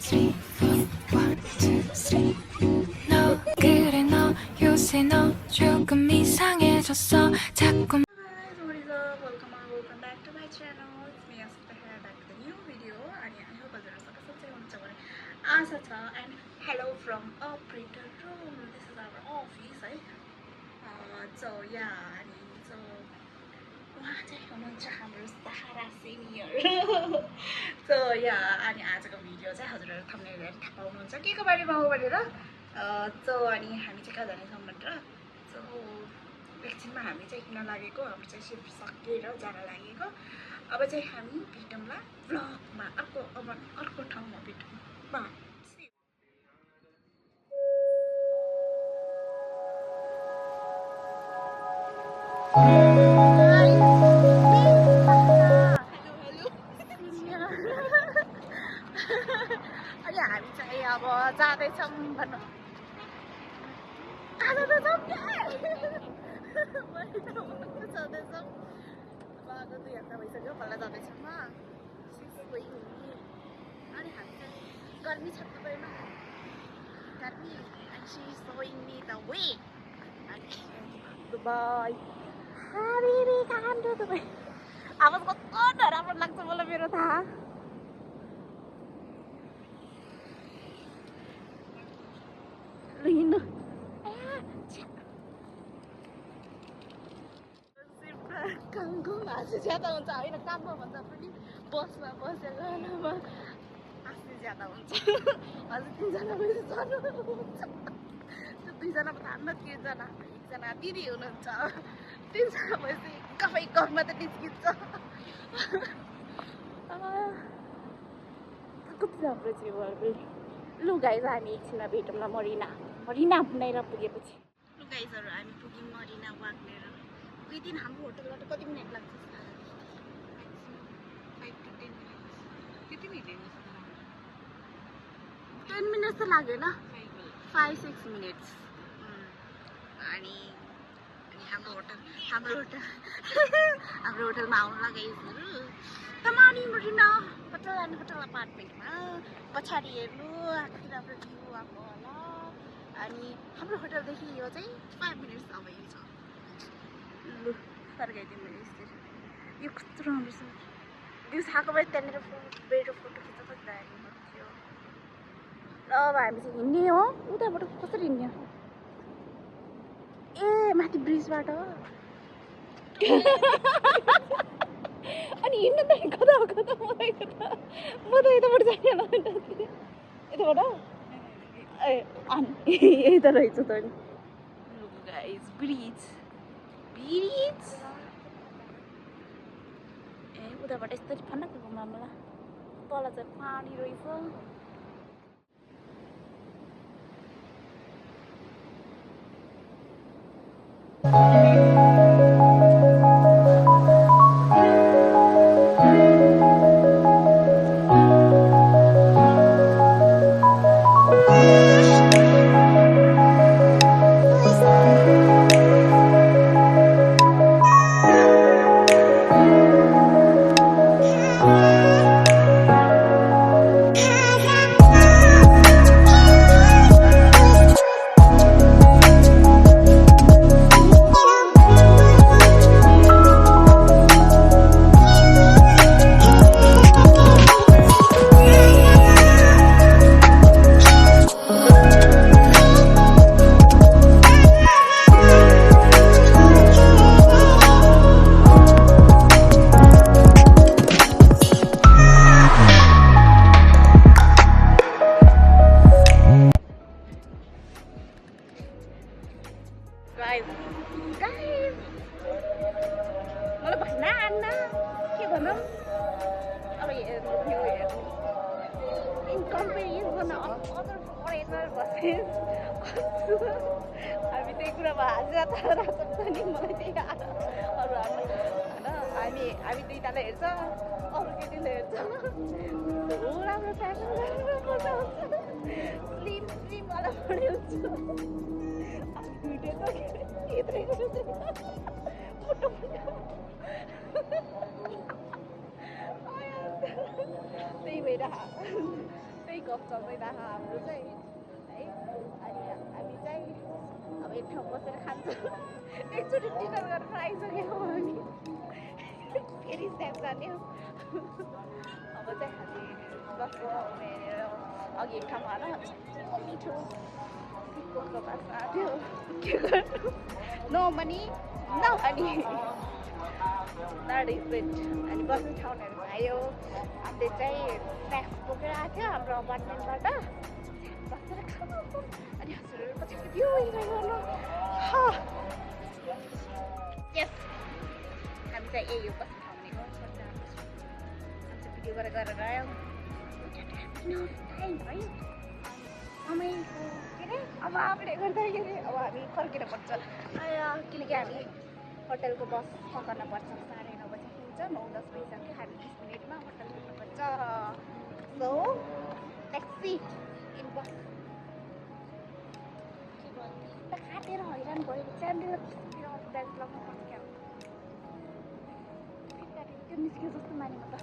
three, four, 1, 2, 3. 너 그래 너 요새 너 조금 이상해졌어 자꾸. Guys, what is up? Welcome or welcome back to my channel. It's me Asita here back with a new video. And I hope you guys are so and hello from operator room. This is our office, right? So yeah, and so उहाँ चाहिँ हुनुहुन्छ हाम्रो सहारा senior. So yeah, अनि आजको video चाहिँ हजुरहरू thumbnail हेरेर थाहा पाउनुहुन्छ के को बारेमा हो भनेर. So अनि हामी चाहिँ कहाँ जानेछौँ भनेर. So एकछिनमा हामी चाहिँ हिँड्न लागेको, हाम्रो चाहिँ सिफ्ट सकेर जान लागेको. अब चाहिँ हामी भेटौँला भ्लगमा अर्को ठाउँमा भेटौँ. बाइ. अनि हामी चाहिँ अब जाँदैछौँ भनौँ. आज त जाँदैछौँ. आज 2 हप्ता भइसक्यो पहिला जाँदैछौँ. अनि हामी चाहिँ गर्मी छ दुबईमा. गर्मी and she is showing me the way. Dubai हाबिबी काम टु दुबई. आवाज कस्तो राम्रो लाग्छ मलाई मेरो थाहा. हिँड्नु कामको हाँसी ज्यादा हुन्छ होइन. काममा भन्दा पनि बसमा बसेर जानमा हाँसी ज्यादा हुन्छ. हजुर 3 जना भएपछि जानुहुन्छ. त्यो 2 जनामा थाहा 3 जना. एकजना दिदी हुनुहुन्छ. 3 जना भएपछि गफमा त निस्किन्छ. कति राम्रो चाहिँ लु गाइज हामी एकछिनमा भेटौँला मरिना बनाएर पुगेपछि. लु गाइजहरू हामी पुग्यौँ मरिना वाग्नेर. विदिन हाम्रो होटलबाट कति मिनट लाग्छ? 5 to 10 मिनट. त्यति नै 10 मिनट त लागेन. 5-6 मिनट्स. अनि हाम्रो होटलमा आउनु लगाइसहरू तमानी मरिना होटल अपार्टमेन्टमा. पछाडि हेर्नु आखिर राम्रो भ्यू आएको होला. अनि हाम्रो होटलदेखि यो चाहिँ 5 मिनट्स अवेइ छ. लु फर्काइदिउँ मैले यसरी. यो कस्तो राम्रो छ. दिउँसो आएको भए त्यहाँनिर बेड फोटो खिच्न कति दामी हुन्थ्यो. ल अब हामी चाहिँ हिँड्ने हो. उताबाट कसरी हिँड्ने? ए माथि ब्रिजबाट. अनि हिँड्नु त कता म त यताबाट जाने होला. यताबाट ए अनि यता रहेछ त नि. लु गाइज ब्रिज ए उताबाट यस्तरी फन्नक घुम्न मलाई. तल चाहिँ पानी रहेछ. मलाई भन्न आन्न के भनौँ. अब हेर्नु in comparison other foreigner versus हामी त्यही कुरामा हाँसेर राख्छ नि. मलाई त्यही अरू हामी 2जनाले हेर्छ, अरू केटीले हेर्छ. राम्रो फ्यासन स्लिम वाला पढे हुन्छ. त्यही भएर त्यही गफ चल्दैरहेको हाम्रो चाहिँ है अनि हामी चाहिँ अब एक ठाउँ बसेर खान्छौँ एकचोटि डिनर गरेर आइसक्यौँ हामी फेरि स्ट्याप जाने हो अब चाहिँ हामी बस्ने ठाउँ हेरेर अघि एक ठाउँमा होला मिठो सिक्कोको बासमा थियो के गर्नु no money no money that is it अनि बस्ने ठाउँहरू पायो हामीले चाहिँ स्न्याक्स बोकेर आएको थियो हाम्रो अपार्टमेन्टबाट बसेर खानु अनि हजुरहरू पछि भिडियो इन्जोय गर्नु यस हामी चाहिँ यही हो बस्ने ठाउँ भनेको हामी चाहिँ भिडियो गरेर आयौँ टाइम भयो समयको के अरे अभावले गर्दाखेरि अब हामी फर्किन पर्छ किनकि हामी होटलको बस पकड्न पर्छ 9:30 बजी हुन्छ 9-10 बजीसक्यो हामी 20 मिनटमा होटल पुग्नुपर्छ सो ट्याक्सी इन बस के भन्नु त काटेर हैरान भयो च्यान्डल ब्याग लगाउनु पर्छ क्या त्यो निस्क्यो जस्तो मानेको त